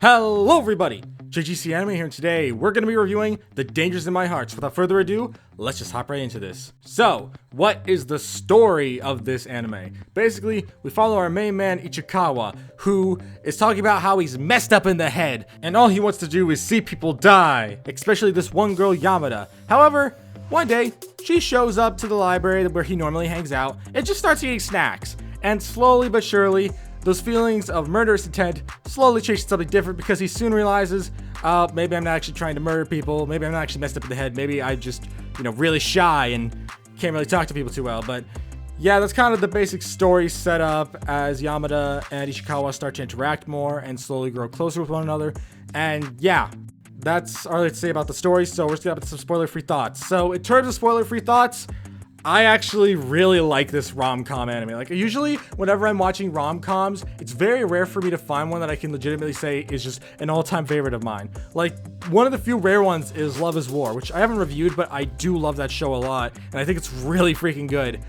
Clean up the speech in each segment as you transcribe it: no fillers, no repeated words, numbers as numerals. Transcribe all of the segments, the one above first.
Hello everybody, JGC Anime here, and today we're going to be reviewing The Dangers in My Heart. So without further ado, let's just hop right into this. So, what is the story of this anime? Basically, we follow our main man Ichikawa, who is talking about how he's messed up in the head, and all he wants to do is see people die, especially this one girl Yamada. However, one day, she shows up to the library where he normally hangs out, and just starts eating snacks, and slowly but surely, those feelings of murderous intent slowly change to something different because he soon realizes, maybe I'm not actually trying to murder people, maybe I'm not actually messed up in the head, maybe I'm just, really shy and can't really talk to people too well. But yeah, that's kind of the basic story set up as Yamada and Ishikawa start to interact more and slowly grow closer with one another. And yeah, that's all I have to say about the story, so we're just gonna have some spoiler-free thoughts. So in terms of spoiler-free thoughts, I actually really like this rom-com anime. Like, usually whenever I'm watching rom-coms, it's very rare for me to find one that I can legitimately say is just an all-time favorite of mine. Like, one of the few rare ones is Love is War, which I haven't reviewed, but I do love that show a lot, and I think it's really freaking good.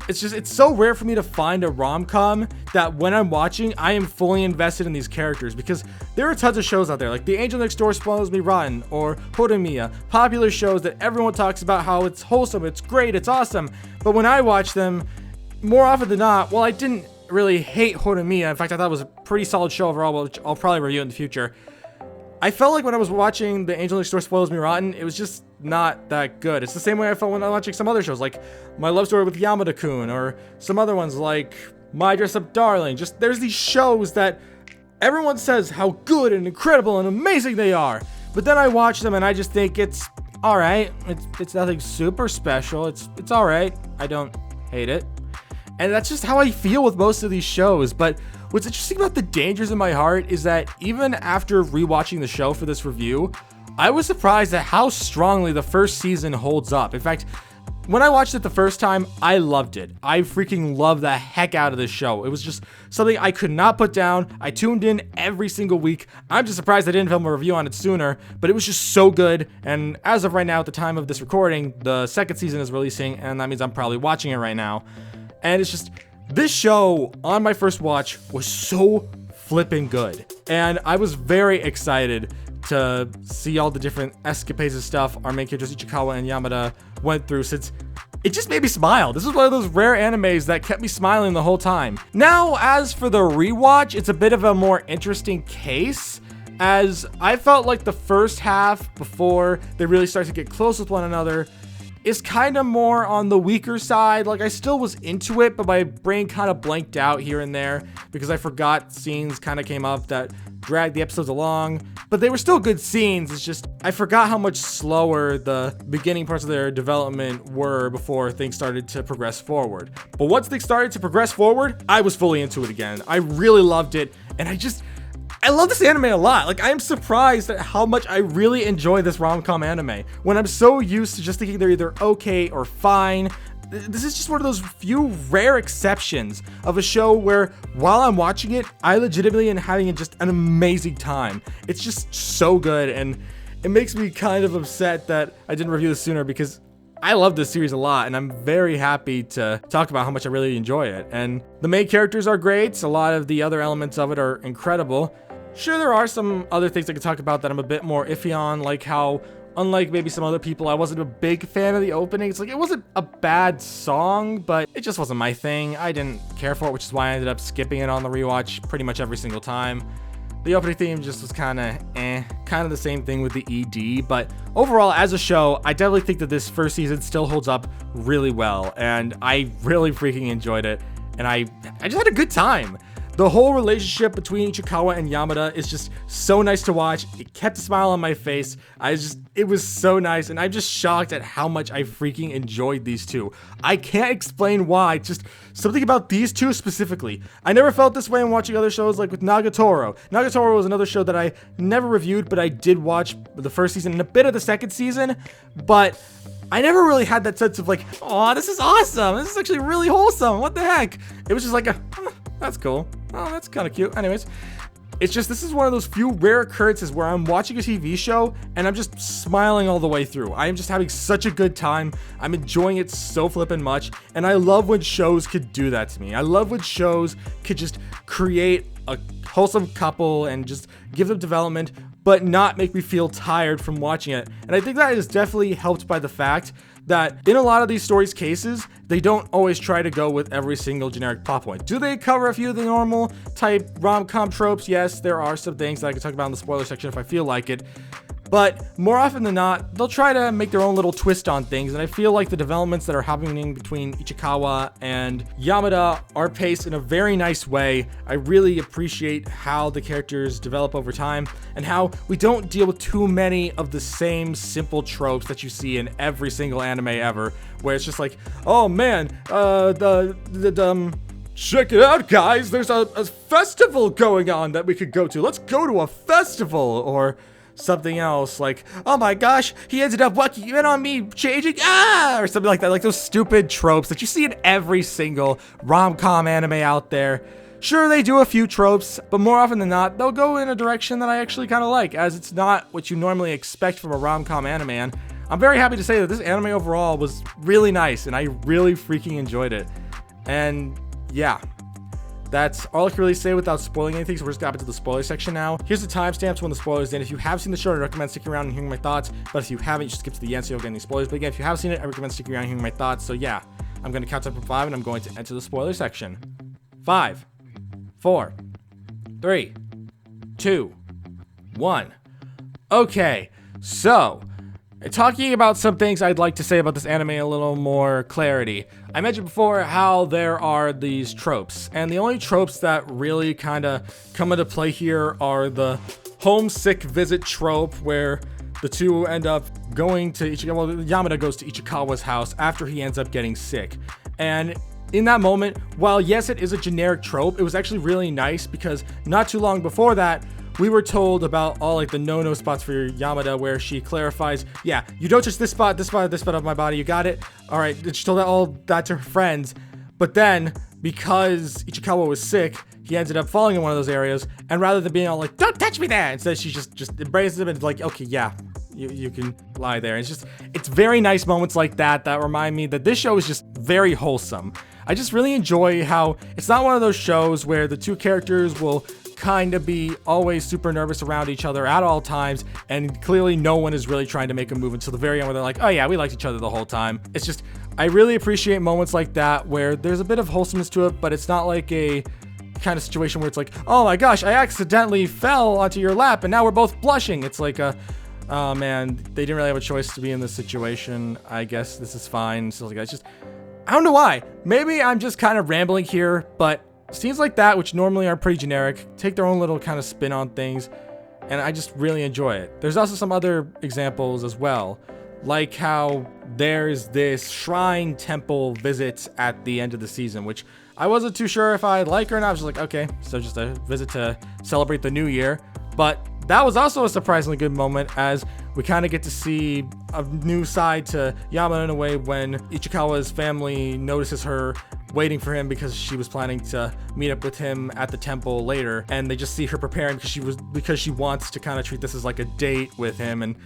It's so rare for me to find a rom-com that when I'm watching, I am fully invested in these characters, because there are tons of shows out there, like The Angel Next Door Spoils Me Rotten, or Horimiya, popular shows that everyone talks about how it's wholesome, it's great, it's awesome, but when I watch them, more often than not, well, I didn't really hate Horimiya. In fact, I thought it was a pretty solid show overall, which I'll probably review in the future. I felt like when I was watching The Angel Next Door Spoils Me Rotten, it was just not that good. It's the same way I felt when I was watching some other shows, like My Love Story with Yamada-kun, or some other ones like My Dress-Up Darling. Just, there's these shows that everyone says how good and incredible and amazing they are, but then I watch them and I just think it's alright. It's nothing super special. It's alright. I don't hate it. And that's just how I feel with most of these shows. But what's interesting about The Dangers in My Heart is that even after rewatching the show for this review, I was surprised at how strongly the first season holds up. In fact, when I watched it the first time, I loved it. I freaking loved the heck out of this show. It was just something I could not put down. I tuned in every single week. I'm just surprised I didn't film a review on it sooner, but it was just so good. And as of right now, at the time of this recording, the second season is releasing, and that means I'm probably watching it right now. And it's just, this show on my first watch was so flipping good. And I was very excited to see all the different escapades and stuff our main characters Ichikawa and Yamada went through, since it just made me smile. This is one of those rare animes that kept me smiling the whole time. Now, as for the rewatch, it's a bit of a more interesting case, as I felt like the first half, before they really start to get close with one another, is kind of more on the weaker side. Like, I still was into it, but my brain kind of blanked out here and there because I forgot scenes kind of came up that dragged the episodes along, but they were still good scenes. It's just I forgot how much slower the beginning parts of their development were before things started to progress forward. But once they started to progress forward, I was fully into it again. I really loved it, and I love this anime a lot. Like, I am surprised at how much I really enjoy this rom-com anime, when I'm so used to just thinking they're either okay or fine. This is just one of those few rare exceptions of a show where, while I'm watching it, I legitimately am having just an amazing time. It's just so good, and it makes me kind of upset that I didn't review this sooner, because I love this series a lot, and I'm very happy to talk about how much I really enjoy it. And the main characters are great. A lot of the other elements of it are incredible. Sure, there are some other things I could talk about that I'm a bit more iffy on, like how, unlike maybe some other people, I wasn't a big fan of the opening. It's like, it wasn't a bad song, but it just wasn't my thing. I didn't care for it, which is why I ended up skipping it on the rewatch pretty much every single time. The opening theme just was kind of the same thing with the ED, but overall, as a show, I definitely think that this first season still holds up really well, and I really freaking enjoyed it, and I just had a good time. The whole relationship between Ichikawa and Yamada is just so nice to watch. It kept a smile on my face. It was so nice, and I'm just shocked at how much I freaking enjoyed these two. I can't explain why, just something about these two specifically. I never felt this way in watching other shows, like with Nagatoro. Nagatoro was another show that I never reviewed, but I did watch the first season and a bit of the second season, but I never really had that sense of like, oh, this is awesome. This is actually really wholesome. What the heck? It was just like, that's cool. Oh, that's kind of cute. Anyways, it's just, this is one of those few rare occurrences where I'm watching a TV show and I'm just smiling all the way through. I am just having such a good time. I'm enjoying it so flippin' much. And I love when shows could do that to me. I love when shows could just create a wholesome couple and just give them development, but not make me feel tired from watching it. And I think that is definitely helped by the fact that in a lot of these stories' cases, they don't always try to go with every single generic plot point. Do they cover a few of the normal type rom-com tropes? Yes, there are some things that I can talk about in the spoiler section if I feel like it. But more often than not, they'll try to make their own little twist on things, and I feel like the developments that are happening between Ichikawa and Yamada are paced in a very nice way. I really appreciate how the characters develop over time, and how we don't deal with too many of the same simple tropes that you see in every single anime ever, where it's just like, oh man, check it out, guys, there's a festival going on that we could go to. Let's go to a festival, or something else like, oh my gosh, he ended up walking in on me changing, or something like that. Like those stupid tropes that you see in every single rom-com anime out there. Sure, they do a few tropes, but more often than not, they'll go in a direction that I actually kind of like, as it's not what you normally expect from a rom-com anime. And I'm very happy to say that this anime overall was really nice, and I really freaking enjoyed it. And yeah, that's all I can really say without spoiling anything, so we're just going into the spoiler section now. Here's the timestamps when the spoilers end. If you have seen the show, I recommend sticking around and hearing my thoughts, but if you haven't, you should skip to the end so you'll get any spoilers. But again, if you have seen it, I recommend sticking around and hearing my thoughts. So yeah, I'm going to count up from 5, and I'm going to enter the spoiler section. 5, 4, 3, 2, 1. Okay, so talking about some things I'd like to say about this anime a little more clarity. I mentioned before how there are these tropes, and the only tropes that really kind of come into play here are the homesick visit trope, where the two end up going to Ichikawa. Well, Yamada goes to Ichikawa's house after he ends up getting sick. And in that moment, while yes, it is a generic trope, it was actually really nice because not too long before that, we were told about all like the no-no spots for Yamada, where she clarifies, yeah, you don't touch this spot, this spot, this spot of my body, you got it? All right, she told all that to her friends. But then, because Ichikawa was sick, he ended up falling in one of those areas, and rather than being all like, don't touch me there, instead she just embraces him and is like, okay, yeah, you can lie there. And it's very nice moments like that that remind me that this show is just very wholesome. I just really enjoy how it's not one of those shows where the two characters will kind of be always super nervous around each other at all times, and clearly no one is really trying to make a move until the very end where they're like, oh yeah, we liked each other the whole time. It's just, I really appreciate moments like that where there's a bit of wholesomeness to it, but it's not like a kind of situation where it's like, oh my gosh, I accidentally fell onto your lap and now we're both blushing. It's like oh man, they didn't really have a choice to be in this situation. I guess this is fine. So like, it's just, I don't know why. Maybe I'm just kind of rambling here, but scenes like that, which normally are pretty generic, take their own little kind of spin on things, and I just really enjoy it. There's also some other examples as well, like how there's this shrine temple visit at the end of the season, which I wasn't too sure if I'd like or not. I was just like, okay, so just a visit to celebrate the new year. But that was also a surprisingly good moment, as we kind of get to see a new side to Yamada in a way when Ichikawa's family notices her waiting for him because she was planning to meet up with him at the temple later, and they just see her preparing because she wants to kind of treat this as like a date with him. And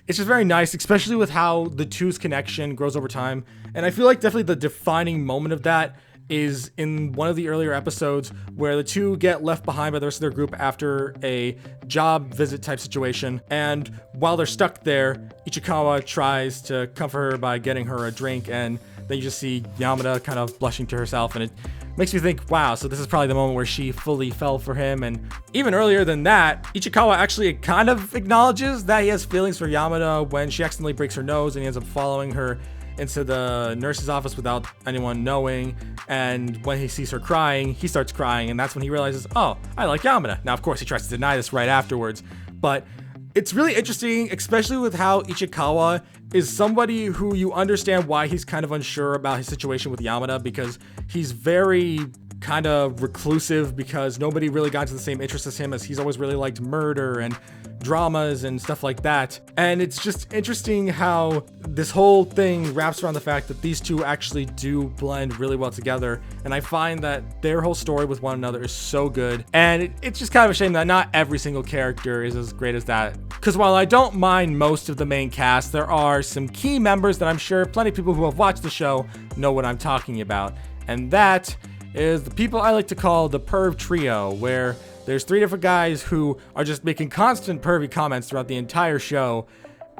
it's just very nice, especially with how the two's connection grows over time. And I feel like definitely the defining moment of that is in one of the earlier episodes where the two get left behind by the rest of their group after a job visit type situation. And while they're stuck there, Ichikawa tries to comfort her by getting her a drink, and then you just see Yamada kind of blushing to herself, and it makes me think, wow, so this is probably the moment where she fully fell for him. And even earlier than that, Ichikawa actually kind of acknowledges that he has feelings for Yamada when she accidentally breaks her nose and he ends up following her into the nurse's office without anyone knowing. And when he sees her crying, he starts crying, and that's when he realizes, oh, I like Yamada. Now, of course, he tries to deny this right afterwards, but it's really interesting, especially with how Ichikawa is somebody who you understand why he's kind of unsure about his situation with Yamada, because he's very kind of reclusive, because nobody really got into the same interests as him, as he's always really liked murder and dramas and stuff like that. And it's just interesting how this whole thing wraps around the fact that these two actually do blend really well together, and I find that their whole story with one another is so good. And it's just kind of a shame that not every single character is as great as that, because while I don't mind most of the main cast, there are some key members that I'm sure plenty of people who have watched the show know what I'm talking about, and that is the people I like to call the perv trio, where There's 3 different guys who are just making constant pervy comments throughout the entire show.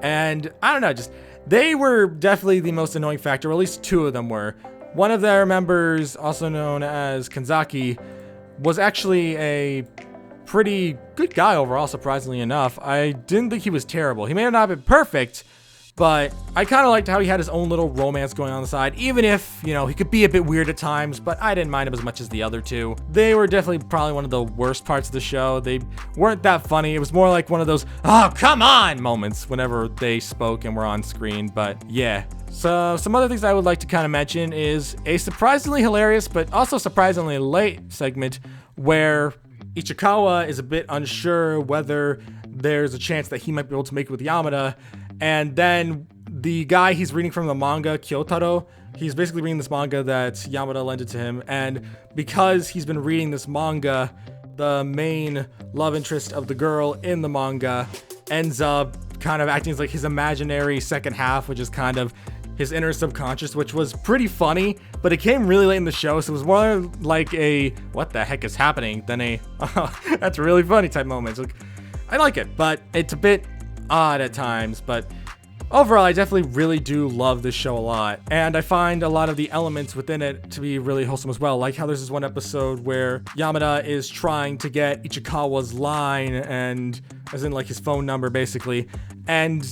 And I don't know, just they were definitely the most annoying factor, or at least 2 of them were. One of their members, also known as Kanzaki, was actually a pretty good guy overall, surprisingly enough. I didn't think he was terrible. He may have not been perfect, but I kind of liked how he had his own little romance going on the side, even if, you know, he could be a bit weird at times, but I didn't mind him as much as the other 2. They were definitely probably one of the worst parts of the show. They weren't that funny. It was more like one of those, oh, come on moments whenever they spoke and were on screen, but yeah. So some other things I would like to kind of mention is a surprisingly hilarious, but also surprisingly late segment where Ichikawa is a bit unsure whether there's a chance that he might be able to make it with Yamada. And then the guy he's reading from the manga, Kyotaro, he's basically reading this manga that Yamada lended to him. And because he's been reading this manga, the main love interest of the girl in the manga ends up kind of acting as like his imaginary second half, which is kind of his inner subconscious, which was pretty funny, but it came really late in the show, so it was more like a what the heck is happening than a oh, that's really funny type moment. Like, I like it, but it's a bit odd at times. But overall, I definitely really do love this show a lot, and I find a lot of the elements within it to be really wholesome as well. Like how there's this one episode where Yamada is trying to get Ichikawa's line, and as in like his phone number basically, and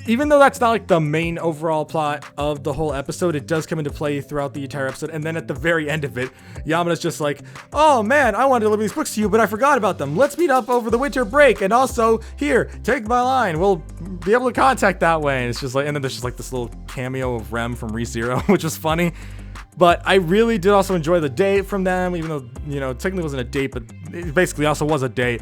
even though that's not like the main overall plot of the whole episode, it does come into play throughout the entire episode. And then at the very end of it, Yamada's just like, oh man, I wanted to deliver these books to you, but I forgot about them. Let's meet up over the winter break. And also, here, take my line. We'll be able to contact that way. And it's just like, and then there's just like this little cameo of Rem from ReZero, which was funny. But I really did also enjoy the date from them, even though, you know, technically it wasn't a date, but it basically also was a date.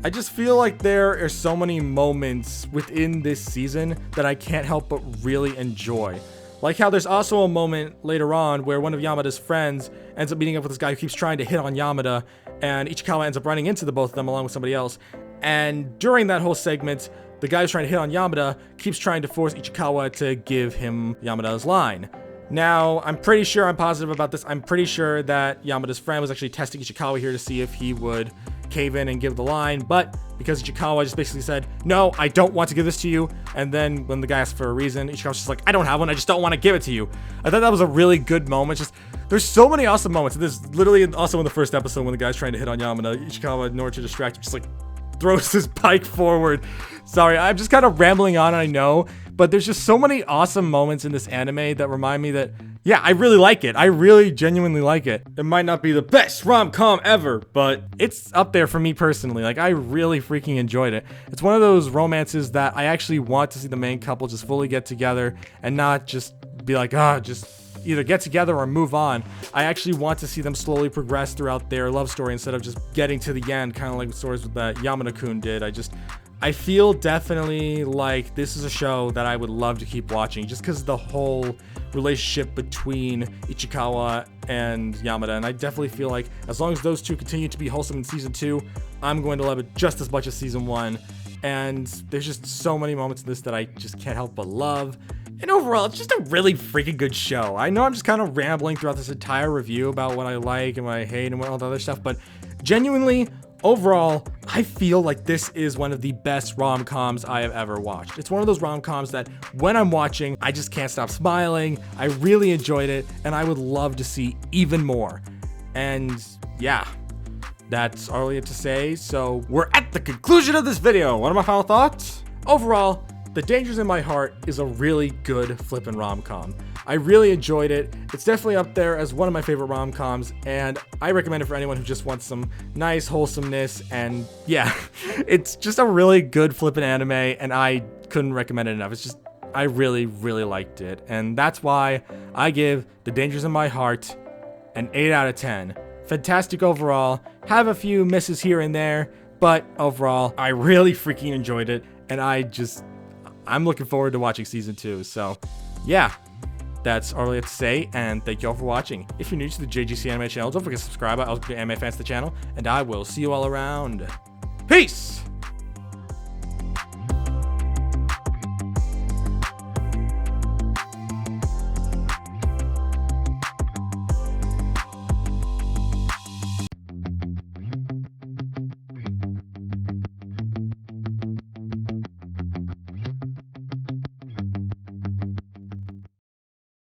I just feel like there are so many moments within this season that I can't help but really enjoy. Like how there's also a moment later on where one of Yamada's friends ends up meeting up with this guy who keeps trying to hit on Yamada, and Ichikawa ends up running into the both of them along with somebody else. And during that whole segment, the guy who's trying to hit on Yamada keeps trying to force Ichikawa to give him Yamada's line. Now, I'm pretty sure, I'm positive about this, I'm pretty sure that Yamada's friend was actually testing Ichikawa here to see if he would cave in and give the line, but because Ichikawa just basically said, no, I don't want to give this to you, and then when the guy asked for a reason, Ichikawa's just like, I don't have one, I just don't want to give it to you. I thought that was a really good moment. Just, there's so many awesome moments. There's literally also in the first episode when the guy's trying to hit on Yamada, Ichikawa, in order to distract him, just like throws his pike forward. Sorry, I'm just kind of rambling on, I know, but there's just so many awesome moments in this anime that remind me that, yeah, I really like it. I really genuinely like it. It might not be the best rom-com ever, but it's up there for me personally. Like, I really freaking enjoyed it. It's one of those romances that I actually want to see the main couple just fully get together and not just be like, just either get together or move on. I actually want to see them slowly progress throughout their love story instead of just getting to the end, kind of like the stories that Yamada-kun did. I feel definitely like this is a show that I would love to keep watching just because the whole relationship between Ichikawa and Yamada, and I definitely feel like as long as those two continue to be wholesome in season 2, I'm going to love it just as much as season 1. And there's just so many moments in this that I just can't help but love. And overall, it's just a really freaking good show. I know I'm just kind of rambling throughout this entire review about what I like and what I hate and all the other stuff, but genuinely, overall, I feel like this is one of the best rom-coms I have ever watched. It's one of those rom-coms that when I'm watching, I just can't stop smiling. I really enjoyed it, and I would love to see even more. And yeah, that's all I have to say. So we're at the conclusion of this video. What are my final thoughts? Overall, The Dangers in My Heart is a really good flippin' rom-com. I really enjoyed it. It's definitely up there as one of my favorite rom-coms, and I recommend it for anyone who just wants some nice wholesomeness. And yeah, it's just a really good flippin' anime, and I couldn't recommend it enough. It's just, I really, really liked it, and that's why I give The Dangers in My Heart an 8 out of 10. Fantastic overall. Have a few misses here and there, but overall, I really freaking enjoyed it, and I'm looking forward to watching season 2. So yeah, that's all I have to say, and thank you all for watching. If you're new to the JGC Anime channel, don't forget to subscribe. I'll be anime fans to the channel, and I will see you all around. Peace!